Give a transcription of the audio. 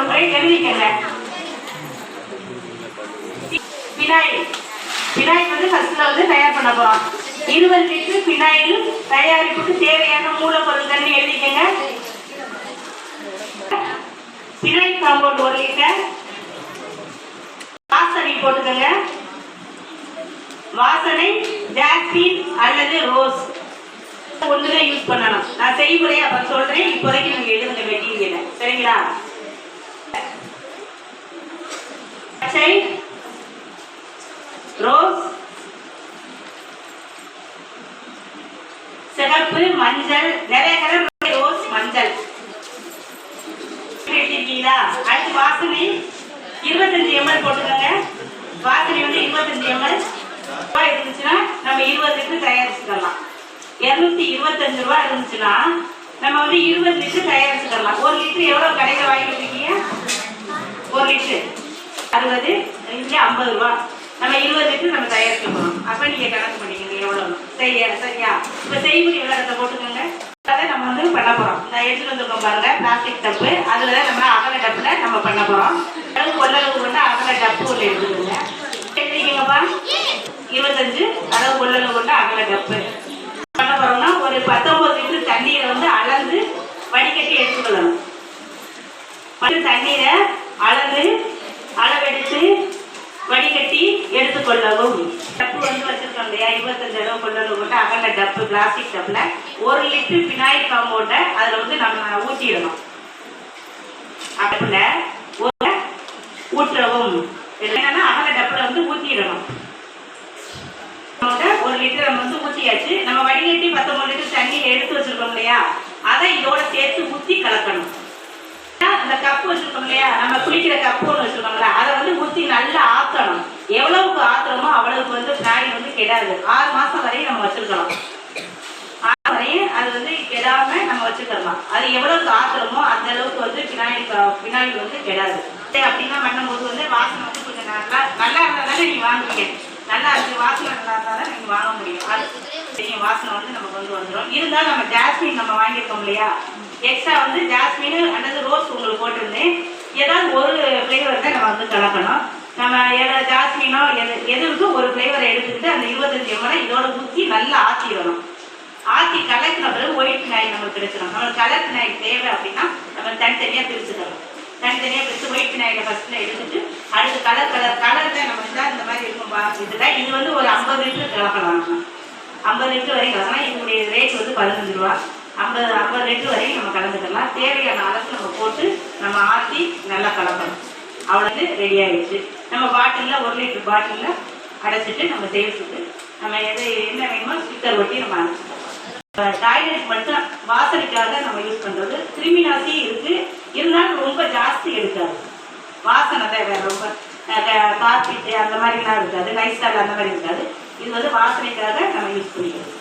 சொல்றேன், எழுதிக்கங்க. Phenyl phenyl வந்து ஃபர்ஸ்ட்ல வந்து தயார் பண்ண போறோம். 20 லிட்டர் பினாயில் தயாரிப்புக்கு தேவையான மூலப்பொருட்கள் எழுதிக்கங்க. பினாயில் காம்பவுண்ட் 1 லிட்டர், வாசனை போட்டுக்கங்க. வாசனை ஜாஸ்மின் அல்லது ரோஸ் ஒண்ணுதான் யூஸ் பண்ணணும். நான் செய்முறை அப்புறம் சொல்றேன், இப்போதைக்கு நீங்க எழுதுங்க மெட்டீரியல, சரிங்களா? பச்சை, ரோஸ், சிகப்பு, மஞ்சள், நிறைய கலர் ரோஸ், மஞ்சள் எழுதிருக்கீங்களா? அடுத்து வாசனை 25 ml போட்டுக்கோங்க. வாசனை வந்து 25 ml இருந்துச்சுன்னா நம்ம 20 லிட்டர் தயாரிச்சுக்கலாம். 225 ரூபாய் இருந்துச்சுன்னா நம்ம வந்து 20 லிட்டர் தயாரிச்சுக்கலாம். 1 லிட்டர் எவ்வளவு கடையில் வாங்கிட்டு இருக்கீங்க? 1 லிட்டர் 60, இங்கே 50 ரூபாய். நம்ம 20 லிட்டர் நம்ம தயாரிச்சுக்கணும். அப்ப நீங்க கணக்கு பண்ணிக்கோங்க எவ்வளவு. சரியா? இப்ப செய்முறை விளக்கத்தை போட்டுக்கோங்க. அதை நம்ம வந்து பண்ண போறோம். நான் எடுத்துட்டு வந்துருக்கோம் பாருங்க, பிளாஸ்டிக் டப்பு. அதுலதான் நம்ம அகல டப்புல நம்ம பண்ண போறோம். கொள்ளளவு கொண்டு அகல டப்பு ஒன்று எடுத்துக்கோங்க. எடுத்துக்கீங்கப்பா. 25 அளவு கொள்ளளவு கொண்டு அகல டப்பு பண்ண போறோம்னா ஒரு 19 லிட்டர் தண்ணீரை வந்து அளந்து வடிகட்டி எடுத்துக்கொள்ளணும். தண்ணீரை அளவெடுத்து வடிகட்டி எடுத்துக்கொள்ளவும். டப்பு வந்து வச்சிருக்கோம் இல்லையா, 25 அளவு கொள்ளளவு கொண்டு அகல டப்பு பிளாஸ்டிக் டப்புல 1 லிட்டர் பினாயில் காம்பவுண்ட அதுல வந்து நம்ம ஊற்றிடணும். டப்புல ஊற்றவும். என்னன்னா அகல டப்புல வந்து ஊற்றிடணும். 1 லிட்டர் நம்ம வந்து ஊற்றியாச்சு. நம்ம வடிகட்டி 19 லிட்டர் தண்ணீர் எடுத்து வச்சிருக்கோம் இல்லையா, அதை இதோட சேர்த்து ஊற்றி கலக்கணும். அந்த கப்பு வச்சிருக்கோம் இல்லையா, நம்ம குளிக்கிற கப்பு ஒன்று வச்சிருக்கோம்ல, அதை வந்து ஊற்றி நல்லா ஆற்றணும். எவ்வளவுக்கு ஆத்துறோமோ அவ்வளவுக்கு வந்து பினாயில் வந்து கெடாது. 6 மாசம் வரையும் நம்ம வச்சிருக்கலாம். 6 வரையும் அது வந்து கெடாம நம்ம வச்சுக்கலாம். அது எவ்வளவுக்கு ஆத்துறோமோ அந்த அளவுக்கு வந்து பினாயில் வந்து கெடாது. அப்படின்னா பண்ணும்போது வந்து வாசனை வந்து கொஞ்சம் நல்லா இருந்தா தானே நீங்க வாங்குவீங்க. நல்லா இருக்கு, வாசனை நல்லா இருந்தா தான் நீங்க வாங்க முடியும். அது வாசனை வந்து நமக்கு வந்து வந்துடும். இருந்தாலும் நம்ம ஜாஸ்மின் நம்ம வாங்கியிருக்கோம் இல்லையா, எக்ஸ்ட்ரா வந்து ஜாஸ்மின் அல்லது ரோஸ் உங்களுக்கு போட்டிருந்தேன். ஏதாவது ஒரு ஃப்ளேவர் தான் நம்ம வந்து கலக்கணும். நம்ம ஜாஸ்மினோ எதுக்கும் ஒரு ஃப்ளேவரை எடுத்துக்கிட்டு அந்த 25 ml இதோட ஊற்றி நல்லா ஆற்றிடணும். ஆற்றி கலக்கின பிறகு ஒயிட் பினாயில் நமக்கு கிடைச்சிடும். நம்மளுக்கு கலர் பினாயில் தேவை அப்படின்னா நம்ம தனித்தனியாக பிரிச்சுக்கணும். தனித்தனியாக பிரித்து ஒயிட் பினாயில ஃபர்ஸ்ட்ல எடுத்துட்டு அடுத்து கலர்ல நம்ம இந்த மாதிரி இருக்கும்பா. இது வந்து ஒரு 50 லிட்டர் கலக்கலாம். 50 லிட்டர் வரைக்கும் கலக்கலாம். இதனுடைய ரேட் வந்து 15 ரூபா. 50 லிட்டர் வரைக்கும் நம்ம கலந்துக்கலாம். தேவையான அளவுக்கு நம்ம போட்டு நம்ம ஆற்றி நல்லா கலக்கணும். அவ்வளவு ரெடி ஆயிடுச்சு. நம்ம பாட்டிலில் 1 லிட்டர் பாட்டிலில் அடைச்சிட்டு நம்ம சேல்ஸுக்கு நம்ம என்ன வேணுமோ ஸ்டிக்கர் ஒட்டி நம்ம அனுப்பிச்சிட்டோம். டாய்லெட் மட்டும் வாசனைக்காக நம்ம யூஸ் பண்றது. கிருமி நாசி இருக்கு, இருந்தாலும் ரொம்ப ஜாஸ்தி எடுக்காது. வாசனை தான் வேற ரொம்ப கார்பெட் அந்த மாதிரிலாம் இருக்காது, லைஃப் ஸ்டைல் அந்த மாதிரி இருக்காது. இது வந்து வாசனைக்காக நம்ம யூஸ் பண்ணிக்கிறோம்.